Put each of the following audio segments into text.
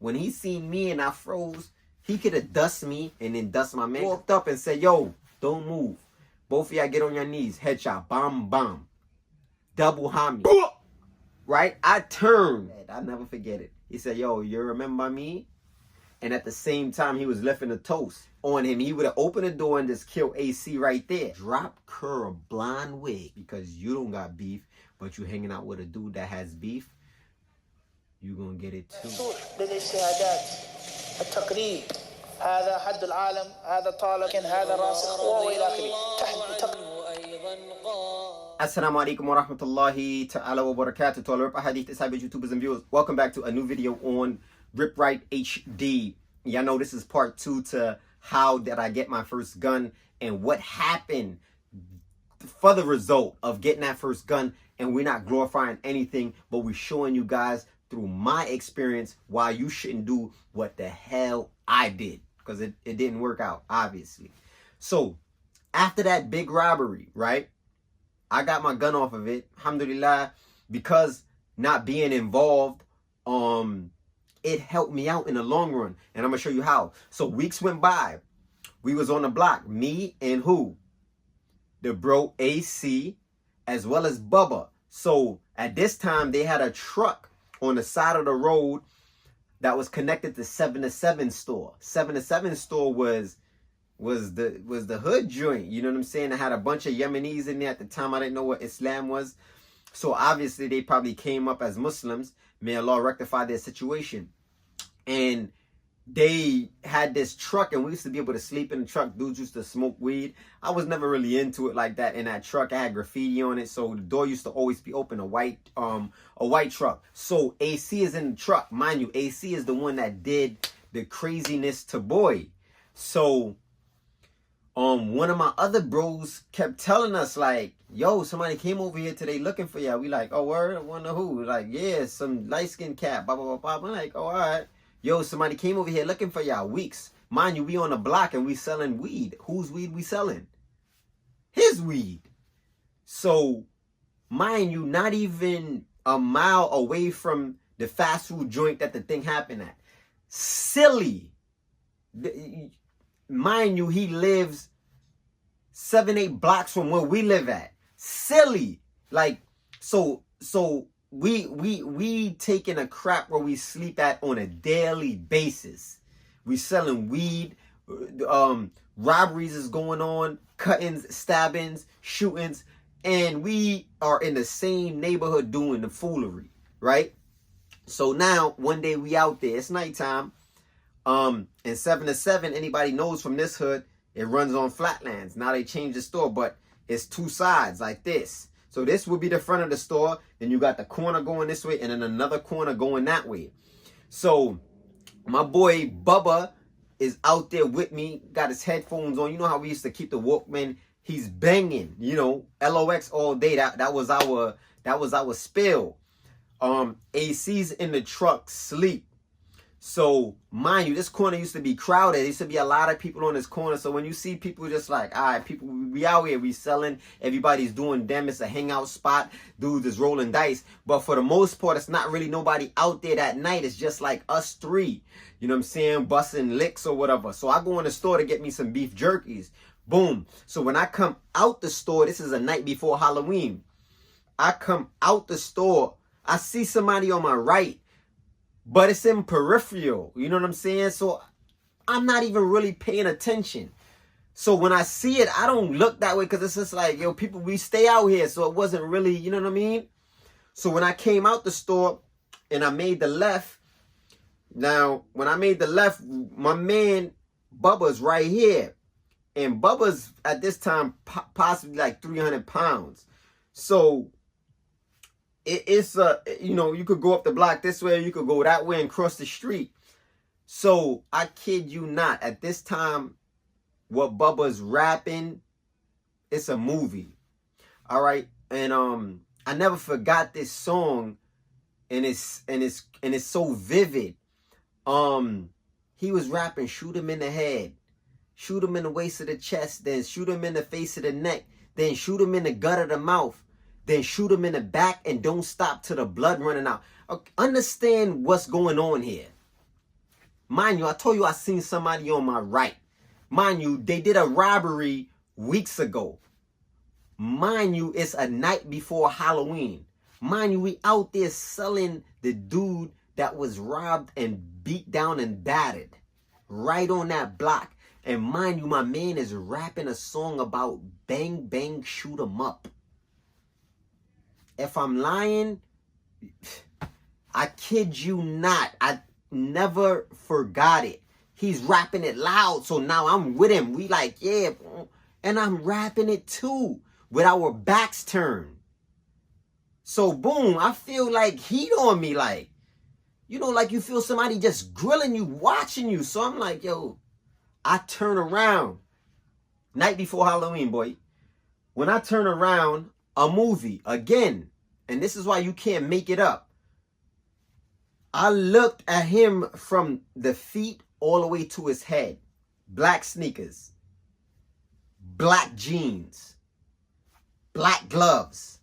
When he seen me and I froze, he could have dust me and then dust my man. Walked up and said, yo, don't move. Both of y'all get on your knees. Headshot. Bomb, bomb. Double homie. Right? I turned. I'll never forget it. He said, yo, you remember me? And at the same time, he was lifting a toast on him. He would have opened the door and just killed AC right there. Drop curl blonde wig because you don't got beef, but you hanging out with a dude that has beef. You gonna get it too. هذا حد العالم هذا طالق هذا راسخ وإلى آخره. Assalamu alaikum wa rahmatullahi ta'ala wa barakatuh to all RipRightHD 𝗙𝗥𝗡𝐴𝑬�𝑹𝑪𝑯 YouTubers and viewers. Welcome back to a new video on RipRightHD. Y'all know this is part 2 to how did I get my first gun and what happened for the result of getting that first gun. And we're not glorifying anything, but we're showing you guys through my experience why you shouldn't do what the hell I did. Because it didn't work out, obviously. So, after that big robbery, right? I got my gun off of it, alhamdulillah, because not being involved, it helped me out in the long run. And I'm going to show you how. So, weeks went by. We was on the block. Me and who? The bro AC, as well as Bubba. So, at this time, they had a truck on the side of the road that was connected to 7-7 store. 7-7 store was the hood joint. You know what I'm saying? I had a bunch of Yemenis in there at the time. I didn't know what Islam was. So obviously they probably came up as Muslims. May Allah rectify their situation. And they had this truck, and we used to be able to sleep in the truck. Dudes used to smoke weed. I was never really into it like that. In that truck, I had graffiti on it, so the door used to always be open. A white truck. So AC is in the truck, mind you. AC is the one that did the craziness to Boy. So one of my other bros kept telling us like, yo, somebody came over here today looking for y'all. We like, oh, word? I wonder who. Like, yeah, some light-skinned cat, blah, blah, blah, blah. I'm like, oh, all right. Yo, somebody came over here looking for y'all. Weeks. Mind you, we on the block and we selling weed. Whose weed we selling? His weed. So, mind you, not even a mile away from the fast food joint that the thing happened at. Silly. Mind you, he lives 7-8 blocks from where we live at. Silly. Like, so we taking a crap where we sleep at on a daily basis. We selling weed, robberies is going on, cuttings, stabbings, shootings, and we are in the same neighborhood doing the foolery, right? So now one day we out there, it's nighttime, and 7-7, anybody knows from this hood, it runs on flatlands. Now they changed the store, but it's two sides like this. So this would be the front of the store. Then you got the corner going this way and then another corner going that way. So my boy Bubba is out there with me, got his headphones on. You know how we used to keep the Walkman? He's banging, you know, LOX all day. That was our spill. AC's in the truck, sleep. So, mind you, this corner used to be crowded. There used to be a lot of people on this corner. So when you see people just like, all right, people, we out here, we selling. Everybody's doing them. It's a hangout spot. Dudes is rolling dice. But for the most part, it's not really nobody out there that night. It's just like us three. You know what I'm saying? Busting licks or whatever. So I go in the store to get me some beef jerkies. Boom. So when I come out the store, this is a night before Halloween. I come out the store. I see somebody on my right. But it's in peripheral, you know what I'm saying? So I'm not even really paying attention. So when I see it, I don't look that way because it's just like, yo, people, we stay out here. So it wasn't really, you know what I mean? So when I came out the store and I made the left, now when I made the left, my man Bubba's right here. And Bubba's at this time possibly like 300 pounds. So it's you know, you could go up the block this way, you could go that way and cross the street. So I kid you not, at this time, what Bubba's rapping, it's a movie. All right, and I never forgot this song, and it's so vivid. He was rapping, shoot him in the head, shoot him in the waist of the chest, then shoot him in the face of the neck, then shoot him in the gut of the mouth. Then shoot him in the back and don't stop till the blood running out. Okay, understand what's going on here. Mind you, I told you I seen somebody on my right. Mind you, they did a robbery weeks ago. Mind you, it's a night before Halloween. Mind you, we out there selling the dude that was robbed and beat down and battered right on that block. And mind you, my man is rapping a song about bang, bang, shoot 'em up. If I'm lying, I kid you not. I never forgot it. He's rapping it loud. So now I'm with him. We like, yeah. And I'm rapping it too with our backs turned. So boom, I feel like heat on me. Like, you know, like you feel somebody just grilling you, watching you. So I'm like, yo, I turn around. Night before Halloween, boy. When I turn around, a movie again. And this is why you can't make it up. I looked at him from the feet all the way to his head. Black sneakers. Black jeans. Black gloves.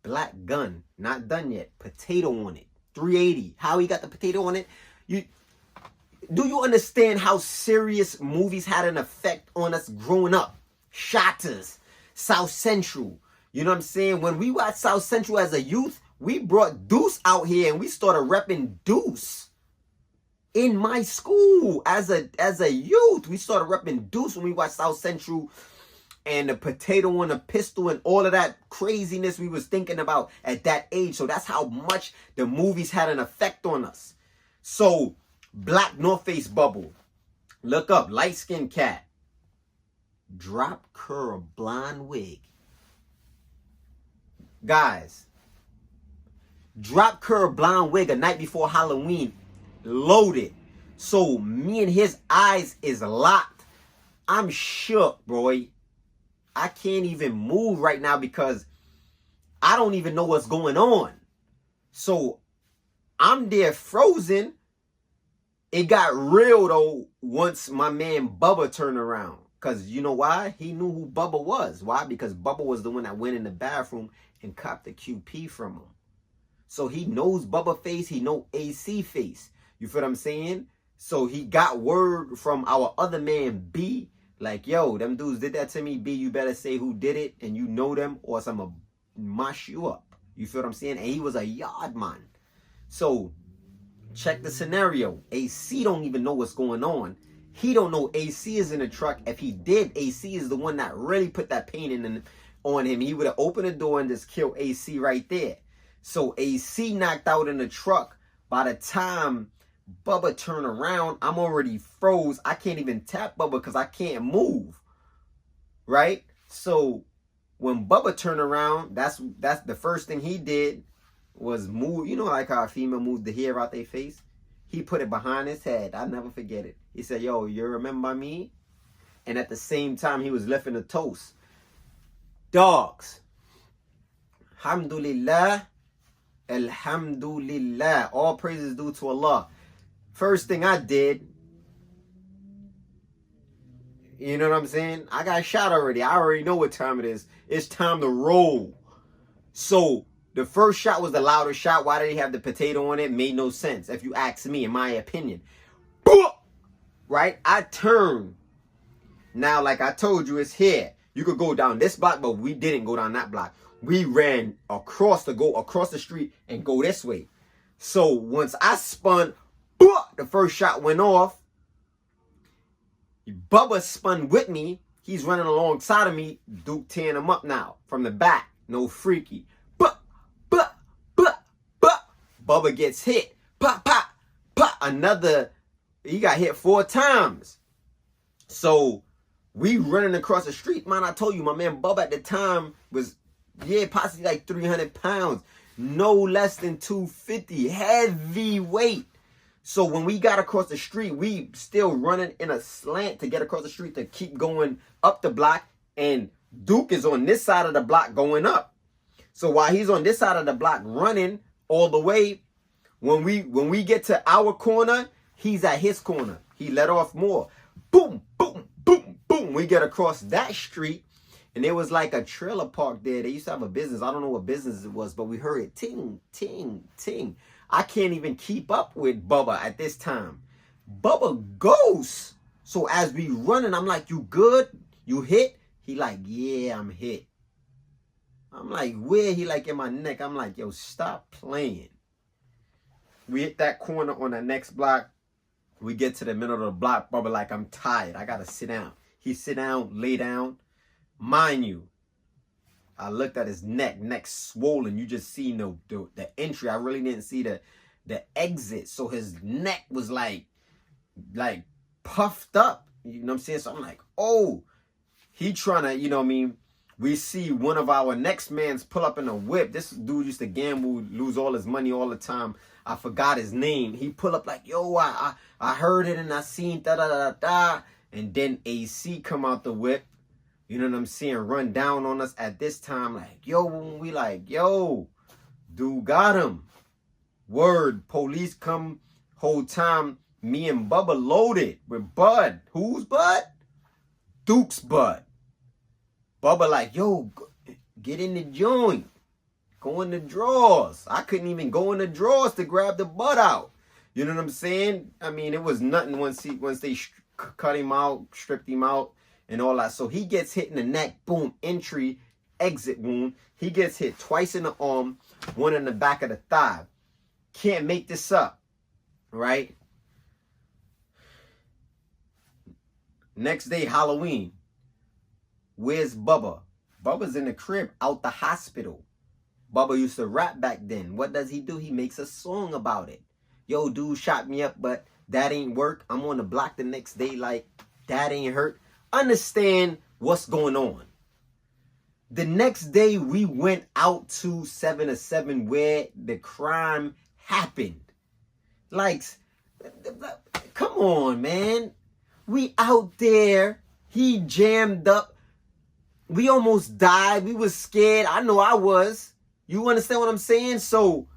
Black gun. Not done yet. Potato on it. 380. How he got the potato on it? Do you understand how serious movies had an effect on us growing up? Shotters, South Central. You know what I'm saying? When we watched South Central as a youth, we brought Deuce out here and we started repping Deuce. In my school, as a youth, we started repping Deuce when we watched South Central and the potato on a pistol and all of that craziness we was thinking about at that age. So that's how much the movies had an effect on us. So, black North Face bubble. Look up, light-skinned cat. Drop curl, blonde wig. Guys, drop curl, blonde wig a night before Halloween. Loaded. So, me and his eyes is locked. I'm shook, bro. I can't even move right now because I don't even know what's going on. So, I'm there frozen. It got real, though, once my man Bubba turned around. Because you know why? He knew who Bubba was. Why? Because Bubba was the one that went in the bathroom and copped the QP from him. So he knows Bubba face. He know AC face. You feel what I'm saying? So he got word from our other man, B. Like, yo, them dudes did that to me. B, you better say who did it. And you know them or else I'm going to mash you up. You feel what I'm saying? And he was a yard man. So check the scenario. AC don't even know what's going on. He don't know AC is in the truck. If he did, AC is the one that really put that pain on him. He would have opened the door and just killed AC right there. So AC knocked out in the truck. By the time Bubba turned around, I'm already froze. I can't even tap Bubba because I can't move. Right? So when Bubba turned around, that's the first thing he did was move. You know, like how a female moves the hair out their face? He put it behind his head. I'll never forget it. He said, yo, you remember me? And at the same time, he was lifting a toast. Dogs. Alhamdulillah. Alhamdulillah. All praises due to Allah. First thing I did, you know what I'm saying? I got shot already. I already know what time it is. It's time to roll. So the first shot was the loudest shot. Why did he have the potato on it? Made no sense, if you ask me, in my opinion. Right? I turned. Now, like I told you, it's here. You could go down this block, but we didn't go down that block. We ran across the street and go this way. So once I spun, the first shot went off. Bubba spun with me. He's running alongside of me. Duke tearing him up now from the back. No freaky. Bubba gets hit. Pop, pop, pop. Another. He got hit 4 times. So we running across the street. Man, I told you, my man Bubba at the time was, possibly like 300 pounds. No less than 250. Heavyweight. So when we got across the street, we still running in a slant to get across the street to keep going up the block. And Duke is on this side of the block going up. So while he's on this side of the block running all the way, when we get to our corner, he's at his corner. He let off more. Boom, boom, boom, boom. We get across that street. And there was like a trailer park there. They used to have a business. I don't know what business it was, but we heard it ting, ting, ting. I can't even keep up with Bubba at this time. Bubba ghosts. So as we running, I'm like, you good? You hit? He like, yeah, I'm hit. I'm like, where? He like, in my neck. I'm like, yo, stop playing. We hit that corner on the next block. We get to the middle of the block. Bubba like, I'm tired. I got to sit down. He sit down, lay down. Mind you, I looked at his neck swollen. You just see the entry. I really didn't see the exit. So his neck was like puffed up. You know what I'm saying? So I'm like, oh, he trying to, you know what I mean? We see one of our next mans pull up in a whip. This dude used to gamble, lose all his money all the time. I forgot his name. He pull up like, yo, I heard it and I seen da-da-da-da-da. And then AC come out the whip. You know what I'm saying? Run down on us at this time. Like, yo, when we like, yo, dude got him. Word, police come whole time. Me and Bubba loaded with Bud. Who's Bud? Duke's Bud. Bubba like, yo, get in the joint. Go in the drawers. I couldn't even go in the drawers to grab the butt out. You know what I'm saying? I mean, it was nothing once they cut him out, stripped him out, and all that. So he gets hit in the neck. Boom, entry, exit wound. He gets hit twice in the arm, one in the back of the thigh. Can't make this up, right? Next day, Halloween. Where's Bubba? Bubba's in the crib, out the hospital. Bubba used to rap back then. What does he do? He makes a song about it. Yo, dude shot me up, but that ain't work. I'm on the block the next day like, that ain't hurt. Understand what's going on. The next day, we went out to 7-7 where the crime happened. Like, come on, man. We out there. He jammed up. We almost died. We was scared. I know I was. You understand what I'm saying? So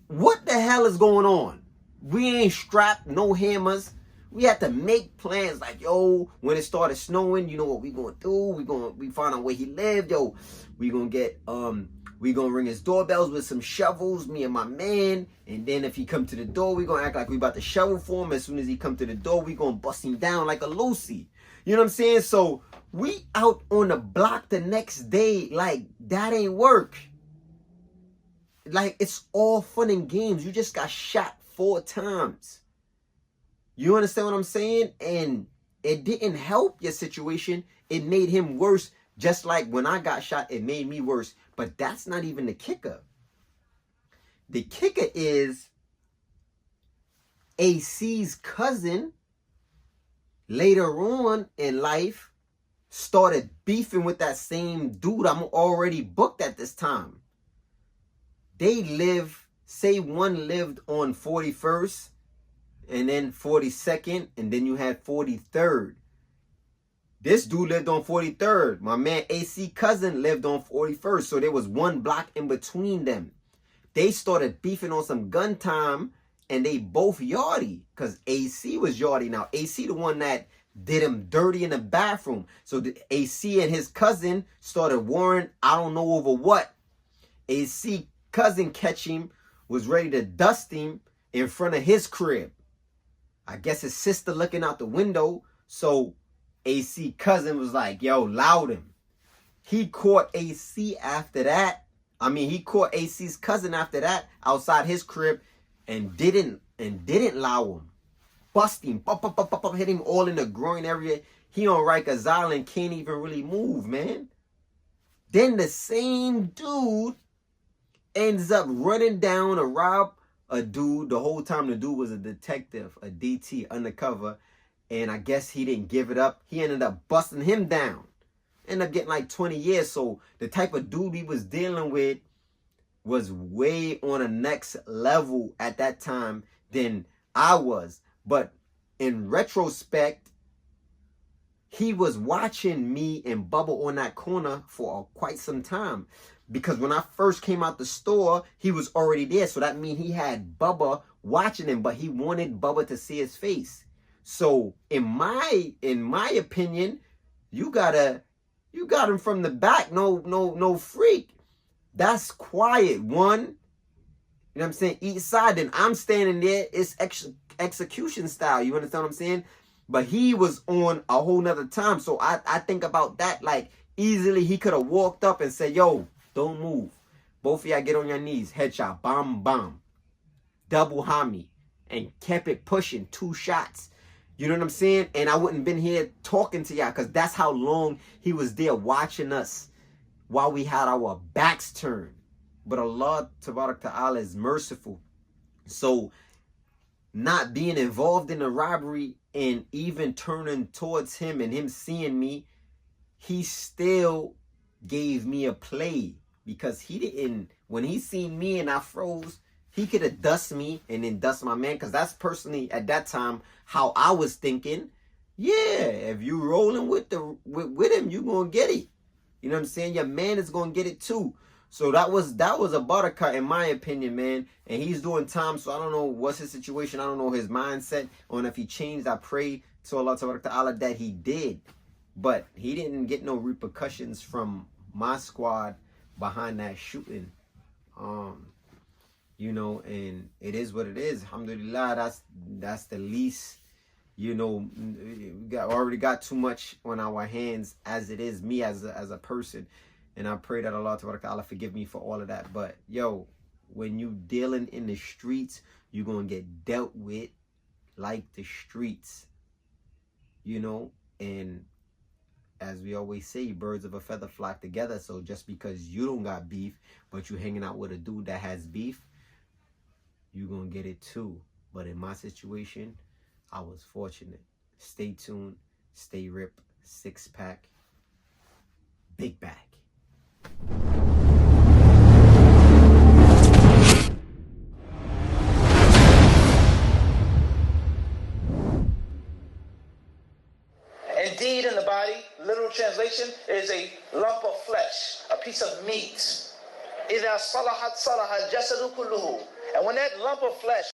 what the hell is going on? We ain't strapped, no hammers. We had to make plans like, yo, when it started snowing, you know what we gonna do? We find out where he lived, yo. We gonna ring his doorbells with some shovels, me and my man. And then if he come to the door, we gonna act like we about to shovel for him. As soon as he come to the door, we gonna bust him down like a Lucy. You know what I'm saying? So we out on the block the next day, like, that ain't work. Like, it's all fun and games. You just got shot 4 times. You understand what I'm saying? And it didn't help your situation. It made him worse. Just like when I got shot, it made me worse. But that's not even the kicker. The kicker is AC's cousin later on in life started beefing with that same dude. I'm already booked at this time. They live, say one lived on 41st and then 42nd, and then you had 43rd. This dude lived on 43rd. My man AC cousin lived on 41st. So there was one block in between them. They started beefing on some gun time, and they both yardie, because AC was yardie. Now, AC the one that did him dirty in the bathroom. So the AC and his cousin started warring, I don't know over what. AC cousin catch him, was ready to dust him in front of his crib. I guess his sister looking out the window. So AC cousin was like, yo, loud him. He caught AC after that. I mean, he caught AC's cousin after that outside his crib and didn't allow him. Bust him, hit him all in the groin area. He on Rikers Island, can't even really move, man. Then the same dude ends up running down to rob a dude. The whole time the dude was a detective, a DT, undercover. And I guess he didn't give it up. He ended up busting him down. Ended up getting like 20 years. So the type of dude he was dealing with was way on a next level at that time than I was. But in retrospect, he was watching me and Bubba on that corner for quite some time. Because when I first came out the store, he was already there. So that means he had Bubba watching him, but he wanted Bubba to see his face. So in my opinion, you got him from the back. No freak. That's quiet. One, you know what I'm saying? Each side. Then I'm standing there. It's extra execution style. You understand what I'm saying? But he was on a whole nother time. So I think about that. Like, easily he could have walked up and said, yo, don't move. Both of y'all get on your knees. Headshot. Bomb, bomb. Double homie. And kept it pushing. 2 shots. You know what I'm saying? And I wouldn't been here talking to y'all, because that's how long he was there watching us while we had our backs turned. But Allah 𝗢𝗥 is merciful. So not being involved in the robbery and even turning towards him and him seeing me, he still gave me a play, because he didn't, when he seen me and I froze, he could have dust me and then dust my man, because that's personally at that time how I was thinking. Yeah, if you rolling with him, you gonna get it. You know what I'm saying? Your man is gonna get it too. So that was a barakah in my opinion, man. And he's doing time, so I don't know what's his situation. I don't know his mindset on if he changed. I pray to Allah 𝗢𝗥 that he did. But he didn't get no repercussions from my squad behind that shooting. You know, and it is what it is. Alhamdulillah, that's the least. You know, we already got too much on our hands as it is, me as a person. And I pray that Allah 𝗢𝗥 forgive me for all of that. But, yo, when you dealing in the streets, you're going to get dealt with like the streets. You know, and as we always say, birds of a feather flock together. So just because you don't got beef, but you hanging out with a dude that has beef, you're going to get it too. But in my situation, I was fortunate. Stay tuned. Stay rip. 6-pack. Big bag. Indeed, in the body, literal translation, is a lump of flesh, a piece of meat. إِذَا صَلَحَتْ صَلَحَ الْجَسَدُ كُلُّهُ. And when that lump of flesh